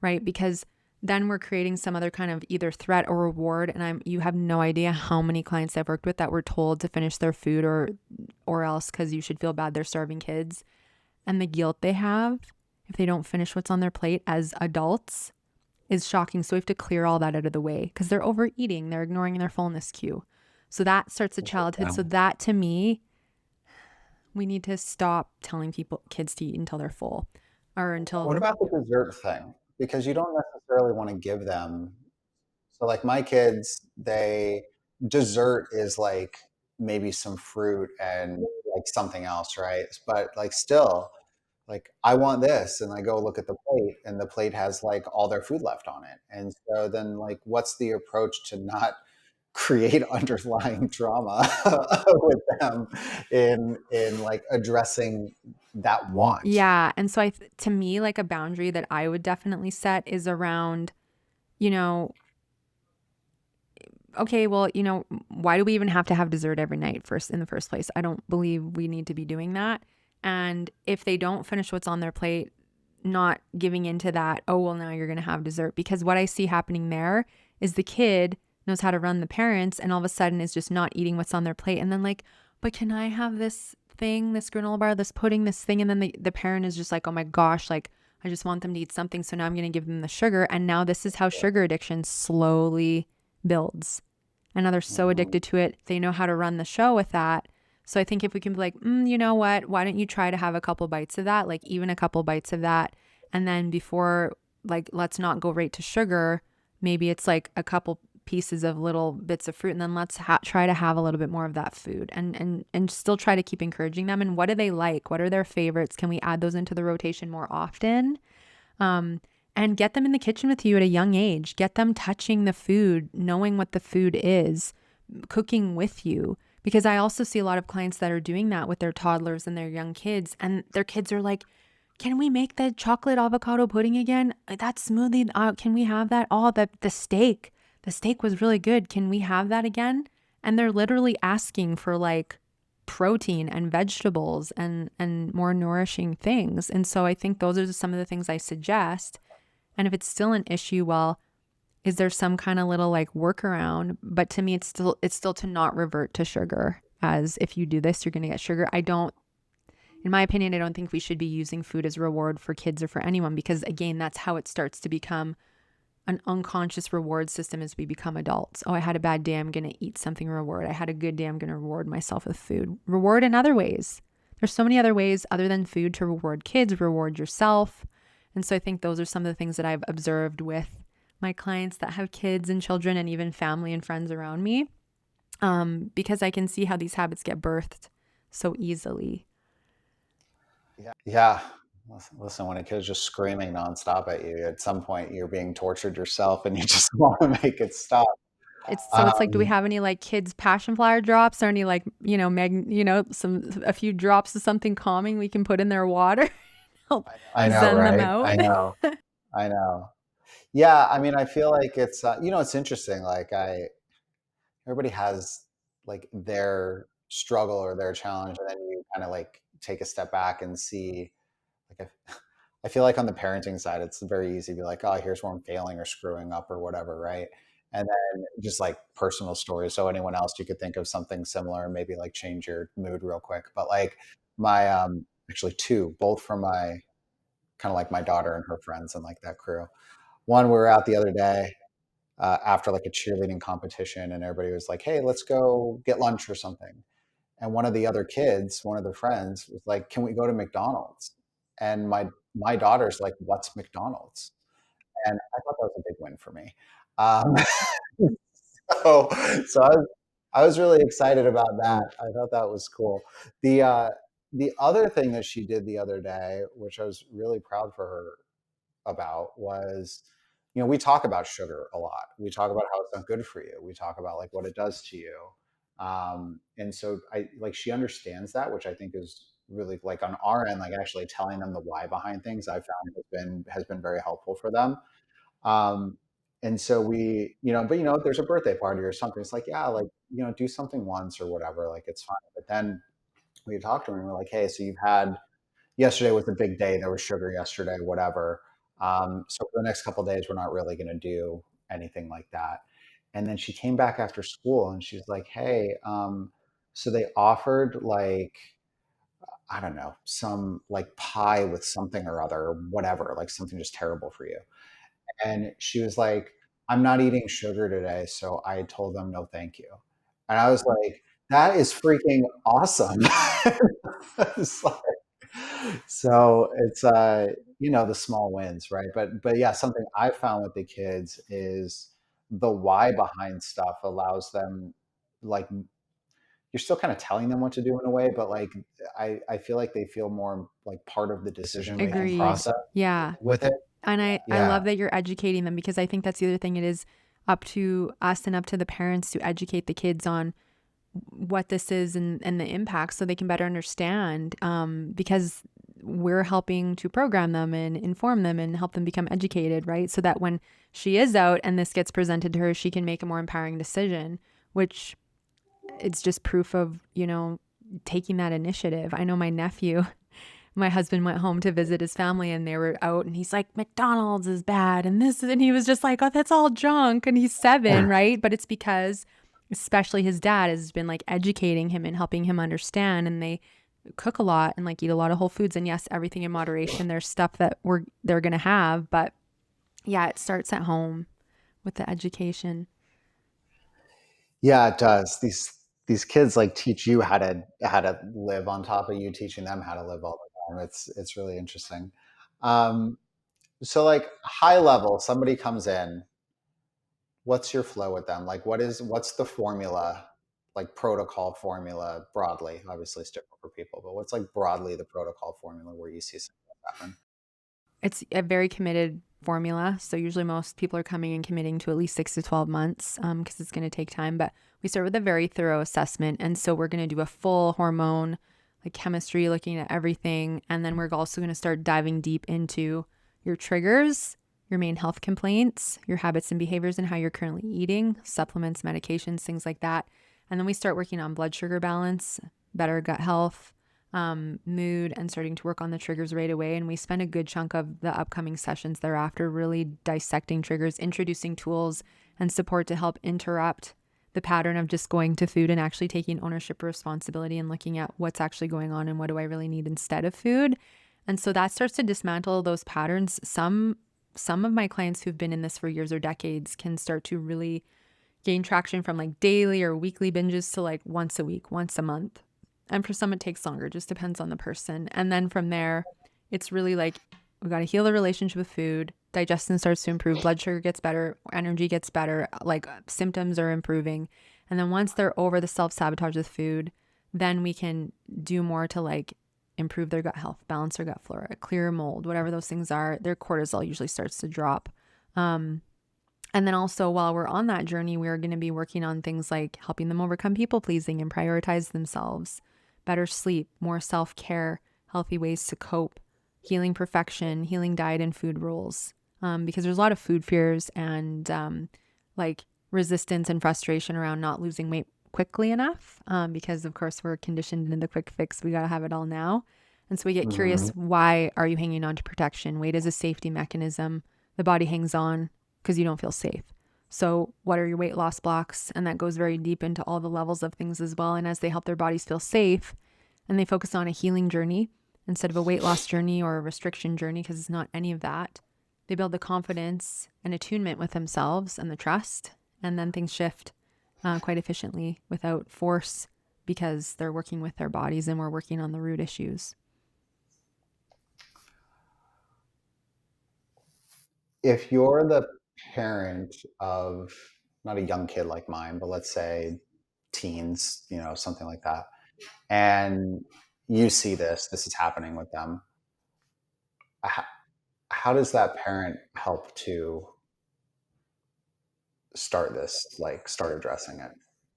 right? Because then we're creating some other kind of either threat or reward. And you have no idea how many clients I've worked with that were told to finish their food or else because you should feel bad they're starving kids. And the guilt they have if they don't finish what's on their plate as adults is shocking. So we have to clear all that out of the way because they're overeating, they're ignoring their fullness cue. So that starts at childhood. Yeah. So that to me, we need to stop telling kids to eat until they're full or What until, about the dessert thing? Because you don't necessarily want to give them. So like my kids, they dessert is like maybe some fruit and like something else, right? But like still, like I want this, and I go look at the plate, and the plate has like all their food left on it. And so then like what's the approach to not create underlying drama with them in like addressing that want? yeah. And so to me, like a boundary that I would definitely set is around, you know, okay, well, why do we even have to have dessert every night first in the first place? I don't believe we need to be doing that. And if they don't finish what's on their plate, not giving into that, oh, well, now you're going to have dessert. Because what I see happening there is the kid knows how to run the parents and all of a sudden is just not eating what's on their plate. And then like, but can I have this thing, this granola bar, this pudding, this thing? And then the parent is just like, oh my gosh, like I just want them to eat something. So now I'm going to give them the sugar. And now this is how sugar addiction slowly builds. And now they're so Mhm. addicted to it. They know how to run the show with that. So I think if we can be like, you know what? Why don't you try to have a couple bites of that, like even a couple bites of that. And then before, like, let's not go right to sugar. Maybe it's like a couple pieces of little bits of fruit. And then let's try to have a little bit more of that food and still try to keep encouraging them. And what do they like? What are their favorites? Can we add those into the rotation more often? And get them in the kitchen with you at a young age. Get them touching the food, knowing what the food is, cooking with you. Because I also see a lot of clients that are doing that with their toddlers and their young kids. And their kids are like, can we make the chocolate avocado pudding again? That smoothie, can we have that? Oh, the steak. The steak was really good. Can we have that again? And they're literally asking for like protein and vegetables and more nourishing things. And so I think those are just some of the things I suggest. And if it's still an issue, well, is there some kind of little like workaround? But to me, it's still to not revert to sugar. As if you do this, you're going to get sugar. In my opinion, I don't think we should be using food as a reward for kids or for anyone because again, that's how it starts to become an unconscious reward system as we become adults. Oh, I had a bad day, I'm going to eat something reward. I had a good day, I'm going to reward myself with food. Reward in other ways. There's so many other ways other than food to reward kids, reward yourself. And so I think those are some of the things that I've observed with my clients that have kids and children and even family and friends around me, because I can see how these habits get birthed so easily. Yeah. Listen, when a kid's just screaming nonstop at you, at some point you're being tortured yourself and you just want to make it stop. It's like, do we Um, have any like kids passion flower drops or any like, a few drops of something calming we can put in their water? Help I know, zen them right? out. I know. I know. Yeah, I mean, I feel like it's interesting. Like everybody has like their struggle or their challenge, and then you kind of like take a step back and see, like, I feel like on the parenting side, it's very easy to be like, oh, here's where I'm failing or screwing up or whatever, right? And then just like personal stories. So anyone else, you could think of something similar, maybe like change your mood real quick. But like my actually two, both from my kind of like my daughter and her friends and like that crew. One, we were out the other day after like a cheerleading competition, and everybody was like, "Hey, let's go get lunch or something." And one of the other kids, one of their friends, was like, "Can we go to McDonald's?" And my daughter's like, "What's McDonald's?" And I thought that was a big win for me. Um, so so I was really excited about that. I thought that was cool. The uh, the other thing that she did the other day, which I was really proud for her about, was, we talk about sugar a lot. We talk about how it's not good for you. We talk about like what it does to you. And so she understands that, which I think is really like on our end, like actually telling them the why behind things I found has been very helpful for them. Um, and so but if there's a birthday party or something, it's like, yeah, like, do something once or whatever, like it's fine. But then we talked to her and we're like, hey, so yesterday was a big day. There was sugar yesterday, whatever. So for the next couple of days, we're not really going to do anything like that. And then she came back after school and she's like, hey, so they offered like, I don't know, some like pie with something or other, or whatever, like something just terrible for you. And she was like, I'm not eating sugar today. So I told them no, thank you. And I was like, that is freaking awesome. It's like, so it's the small wins, right? But yeah, something I found with the kids is the why behind stuff allows them, like, you're still kind of telling them what to do in a way, but like I feel like they feel more like part of the decision making Agreed. process Yeah. with it. And I Yeah. love that you're educating them, because I think that's the other thing. It is up to us and up to the parents to educate the kids on what this is and the impact, so they can better understand, because we're helping to program them and inform them and help them become educated, right? So that when she is out and this gets presented to her, she can make a more empowering decision, which it's just proof of, taking that initiative. I know my nephew, my husband went home to visit his family and they were out and he's like, McDonald's is bad and this, and he was just like, oh, that's all junk. And he's 7, right? But it's because especially his dad has been like educating him and helping him understand, and they cook a lot and like eat a lot of whole foods, and yes, everything in moderation. There's stuff that they're going to have, but yeah, it starts at home with the education. Yeah, it does. These kids like teach you how to live on top of you teaching them how to live all the time. It's really interesting. Um, so like high level, somebody comes in, what's your flow with them? Like what's the formula, like protocol formula broadly? Obviously it's different for people, but what's like broadly the protocol formula where you see something happen? It's a very committed formula. So usually most people are coming and committing to at least 6 to 12 months, because it's going to take time. But we start with a very thorough assessment. And so we're going to do a full hormone, like chemistry, looking at everything. And then we're also going to start diving deep into your triggers, your main health complaints, your habits and behaviors, and how you're currently eating, supplements, medications, things like that. And then we start working on blood sugar balance, better gut health, mood, and starting to work on the triggers right away. And we spend a good chunk of the upcoming sessions thereafter really dissecting triggers, introducing tools and support to help interrupt the pattern of just going to food and actually taking ownership or responsibility and looking at what's actually going on and what do I really need instead of food. And so that starts to dismantle those patterns. Some of my clients who've been in this for years or decades can start to really gain traction from like daily or weekly binges to like once a week, once a month. And for some, it takes longer, just depends on the person. And then from there, it's really like we got to heal the relationship with food. Digestion starts to improve, blood sugar gets better, energy gets better, like symptoms are improving. And then once they're over the self sabotage with food, then we can do more to like improve their gut health, balance their gut flora, clear mold, whatever those things are. Their cortisol usually starts to drop. And then also, while we're on that journey, we're going to be working on things like helping them overcome people pleasing and prioritize themselves, better sleep, more self-care, healthy ways to cope, healing perfection, healing diet and food rules. Because there's a lot of food fears and like resistance and frustration around not losing weight quickly enough. Because of course we're conditioned in the quick fix. We got to have it all now. And so we get curious, why are you hanging on to protection? Weight is a safety mechanism. The body hangs on because you don't feel safe. So what are your weight loss blocks? And that goes very deep into all the levels of things as well. And as they help their bodies feel safe and they focus on a healing journey instead of a weight loss journey or a restriction journey, because it's not any of that, They build the confidence and attunement with themselves and the trust, and then things shift quite efficiently without force because they're working with their bodies and we're working on the root issues. If you're the parent of not a young kid like mine, but let's say teens, something like that, and you see this is happening with them, how, how does that parent help to start addressing it?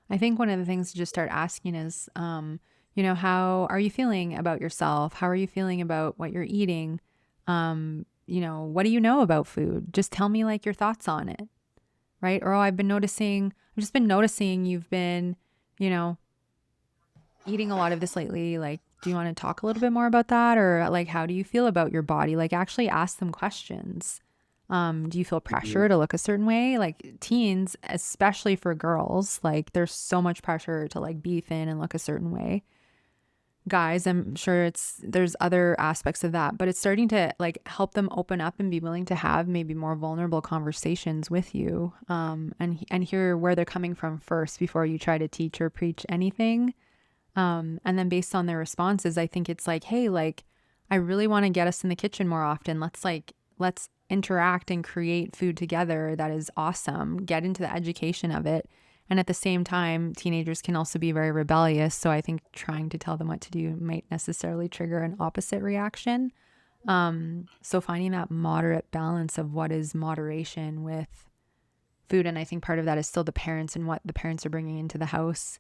I think one of the things to just start asking is, how are you feeling about yourself? How are you feeling about what you're eating? What do you know about food? Just tell me like your thoughts on it, right? Or, oh, I've just been noticing you've been, you know, eating a lot of this lately. Like, do you want to talk a little bit more about that? Or like, how do you feel about your body? Like, actually ask them questions. Do you feel Mhm. pressure to look a certain way? Like teens, especially for girls, like there's so much pressure to like be thin and look a certain way. Guys, I'm sure there's other aspects of that, but it's starting to like help them open up and be willing to have maybe more vulnerable conversations with you, and hear where they're coming from first before you try to teach or preach anything. And then based on their responses, I think it's like, hey, like, I really want to get us in the kitchen more often. Let's interact and create food together. That is awesome. Get into the education of it. And at the same time, teenagers can also be very rebellious. So I think trying to tell them what to do might necessarily trigger an opposite reaction. So finding that moderate balance of what is moderation with food. And I think part of that is still the parents and what the parents are bringing into the house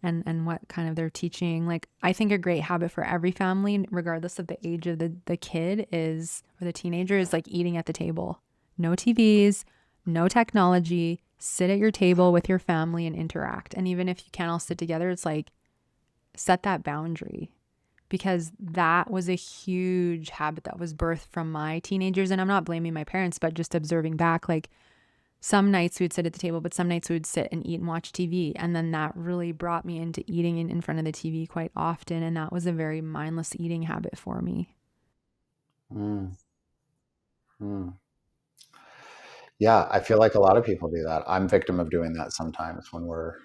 and what kind of they're teaching. Like, I think a great habit for every family, regardless of the age of the kid is, or the teenager, is like eating at the table. No TVs, no technology, sit at your table with your family and interact. And even if you can't all sit together, it's like set that boundary, because that was a huge habit that was birthed from my teenagers. And I'm not blaming my parents, but just observing back, like some nights we would sit at the table, but some nights we would sit and eat and watch TV. And then that really brought me into eating in front of the TV quite often. And that was a very mindless eating habit for me. Mm, mm. Yeah, I feel like a lot of people do that. I'm victim of doing that sometimes when we're,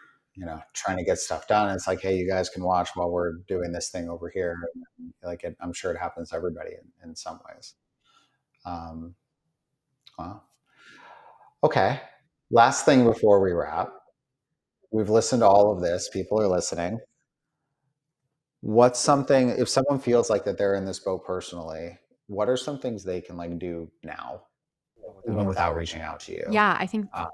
trying to get stuff done. It's like, hey, you guys can watch while we're doing this thing over here. I'm sure it happens to everybody in some ways. Um, wow. Okay. Last thing before we wrap. We've listened to all of this. People are listening. What's something, if someone feels like that they're in this boat personally, what are some things they can like do now, even without reaching out to you? Yeah, I think Uh,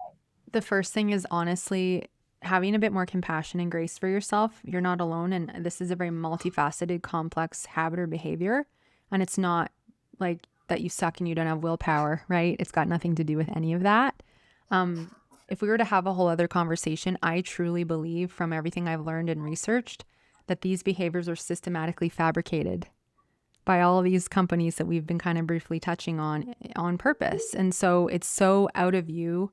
the first thing is honestly having a bit more compassion and grace for yourself. You're not alone. And this is a very multifaceted, complex habit or behavior. And it's not like that you suck and you don't have willpower, right? It's got nothing to do with any of that. Um, if we were to have a whole other conversation, I truly believe from everything I've learned and researched that these behaviors are systematically fabricated by all of these companies that we've been kind of briefly touching on purpose. And so it's so out of you.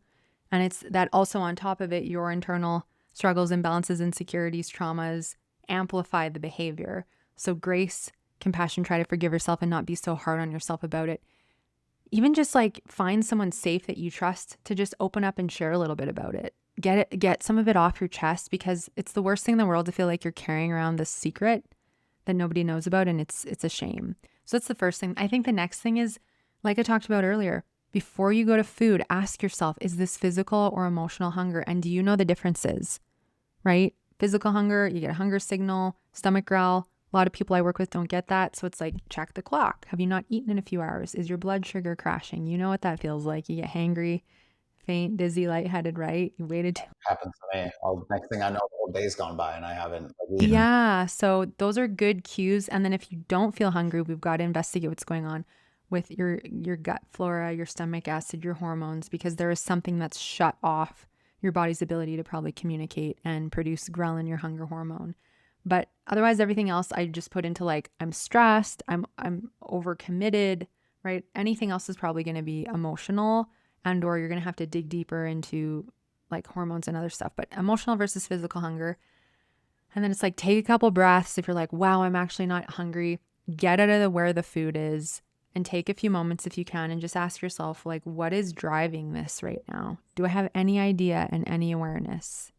And it's that also on top of it, your internal struggles, imbalances, insecurities, traumas amplify the behavior. So grace, compassion, try to forgive yourself and not be so hard on yourself about it. Even just like find someone safe that you trust to just open up and share a little bit about it. Get some of it off your chest, because it's the worst thing in the world to feel like you're carrying around this secret that nobody knows about, and it's a shame. So that's the first thing. I think the next thing is, like I talked about earlier, before you go to food, ask yourself, is this physical or emotional hunger? And do you know the differences, right? Physical hunger, you get a hunger signal, stomach growl. A lot of people I work with don't get that. So it's like, check the clock. Have you not eaten in a few hours? Is your blood sugar crashing? You know what that feels like. You get hangry, faint, dizzy, lightheaded, right? You waited too. Happens to me. Well, next thing I know, the whole day's gone by and I haven't like, eaten. Yeah. So those are good cues. And then if you don't feel hungry, we've got to investigate what's going on with your gut flora, your stomach acid, your hormones, because there is something that's shut off your body's ability to probably communicate and produce ghrelin, your hunger hormone. But otherwise, everything else I just put into like, I'm stressed, I'm overcommitted, right? Anything else is probably going to be emotional, and or you're going to have to dig deeper into like hormones and other stuff. But emotional versus physical hunger. And then it's like, take a couple breaths. If you're like, wow, I'm actually not hungry, get out of where the food is. and take a few moments if you can and just ask yourself, like, what is driving this right now? Do I have any idea and any awareness?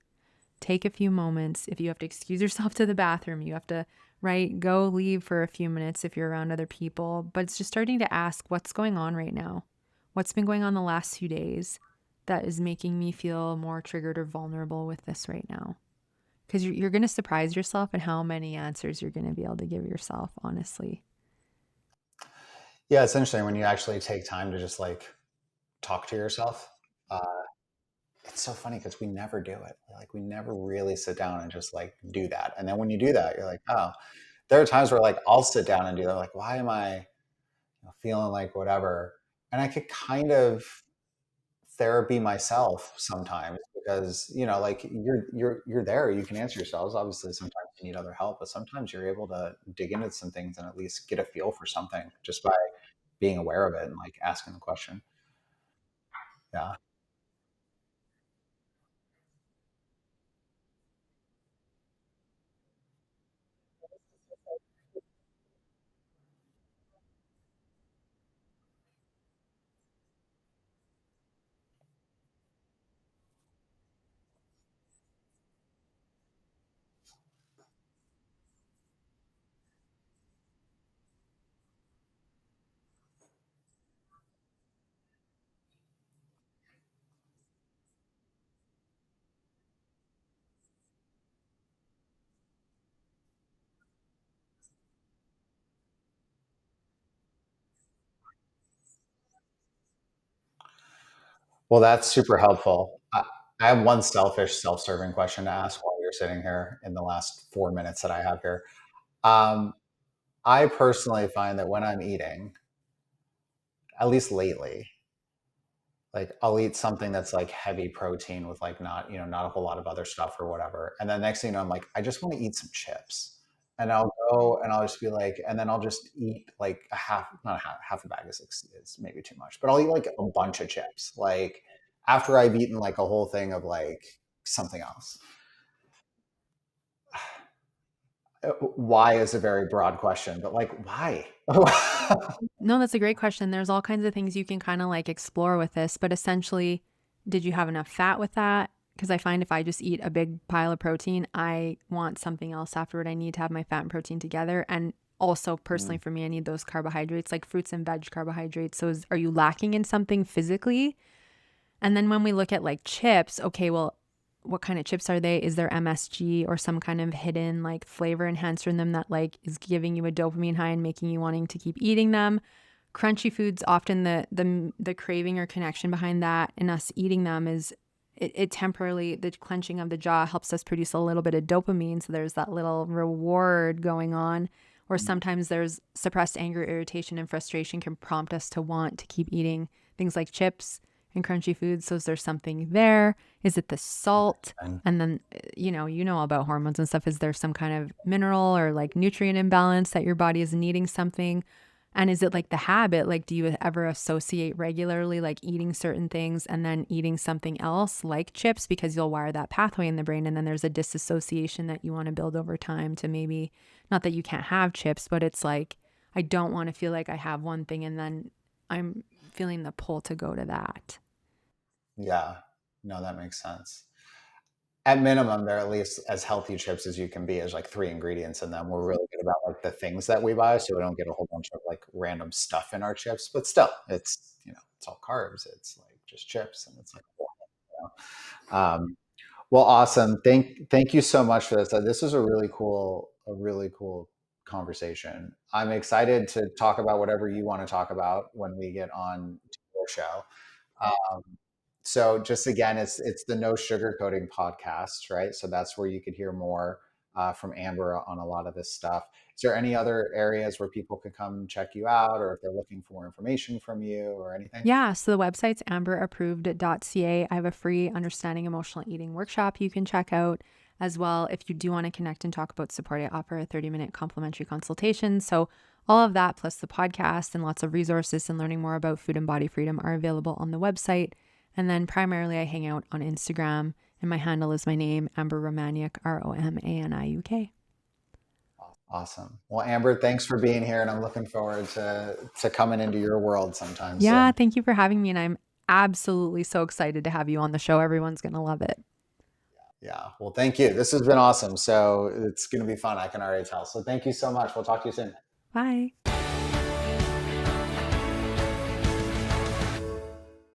Take a few moments. If you have to excuse yourself to the bathroom, you have to, right, go leave for a few minutes if you're around other people. But it's just starting to ask, what's going on right now? What's been going on the last few days that is making me feel more triggered or vulnerable with this right now? Because you're going to surprise yourself at how many answers you're going to be able to give yourself, honestly. Yeah, it's interesting when you actually take time to just like talk to yourself. Uh, it's so funny because we never do it. Like we never really sit down and just like do that. And then when you do that, you're like, oh, there are times where like I'll sit down and do that. Like, why am I feeling like whatever? And I could kind of therapy myself sometimes because like you're there, you can answer yourselves. Obviously sometimes you need other help, but sometimes you're able to dig into some things and at least get a feel for something just by being aware of it and like asking the question. Yeah. Well, that's super helpful. I have one selfish self-serving question to ask while you're sitting here in the last 4 minutes that I have here. um, I personally find that when I'm eating, at least lately, like I'll eat something that's like heavy protein with like not a whole lot of other stuff or whatever. And then next thing you know, I'm like, I just want to eat some chips. And I'll go and I'll just be like, and then I'll just eat like a half, not a half a bag is maybe too much, but I'll eat like a bunch of chips. Like after I've eaten like a whole thing of like something else. Why is a very broad question, but like why? No, that's a great question. There's all kinds of things you can kind of like explore with this, but essentially, did you have enough fat with that? Because I find if I just eat a big pile of protein, I want something else afterward. I need to have my fat and protein together. And also, personally, Mm. for me, I need those carbohydrates, like fruits and veg carbohydrates. So, are you lacking in something physically? And then when we look at like chips, okay, well, what kind of chips are they? Is there MSG or some kind of hidden like flavor enhancer in them that like is giving you a dopamine high and making you wanting to keep eating them? Crunchy foods, often the craving or connection behind that and us eating them is it temporarily, the clenching of the jaw helps us produce a little bit of dopamine. So there's that little reward going on. Or sometimes there's suppressed anger, irritation, and frustration can prompt us to want to keep eating things like chips and crunchy foods. So is there something there? Is it the salt? And And then, you know all about hormones and stuff. Is there some kind of mineral or like nutrient imbalance that your body is needing something? And is it like the habit? Like, do you ever associate regularly, like eating certain things and then eating something else like chips because you'll wire that pathway in the brain? And then there's a disassociation that you want to build over time to maybe, not that you can't have chips, but it's like, I don't want to feel like I have one thing and then I'm feeling the pull to go to that. yeah, no, that makes sense. At minimum, they're at least as healthy chips as you can be. There's like three ingredients in them. We're really good about like the things that we buy, so we don't get a whole bunch of like random stuff in our chips. But still, it's all carbs. It's like just chips, and it's like, um, well, awesome. Thank you so much for this. This was a really cool conversation. I'm excited to talk about whatever you want to talk about when we get on to your show. Um, so just again, it's the No Sugarcoating podcast, right? So that's where you could hear more from Amber on a lot of this stuff. Is there any other areas where people could come check you out, or if they're looking for more information from you or anything? Yeah, so the website's amberapproved.ca. I have a free understanding emotional eating workshop you can check out as well. If you do want to connect and talk about support, I offer a 30-minute complimentary consultation. So all of that, plus the podcast and lots of resources and learning more about food and body freedom are available on the website. And then primarily I hang out on Instagram and my handle is my name, Amber Romaniuk, Romaniuk. Awesome. Well, Amber, thanks for being here, and I'm looking forward to coming into your world sometime Yeah, soon. thank you for having me. And I'm absolutely so excited to have you on the show. Everyone's going to love it. Yeah. Well, thank you. This has been awesome. So it's going to be fun. I can already tell. So thank you so much. We'll talk to you soon. Bye.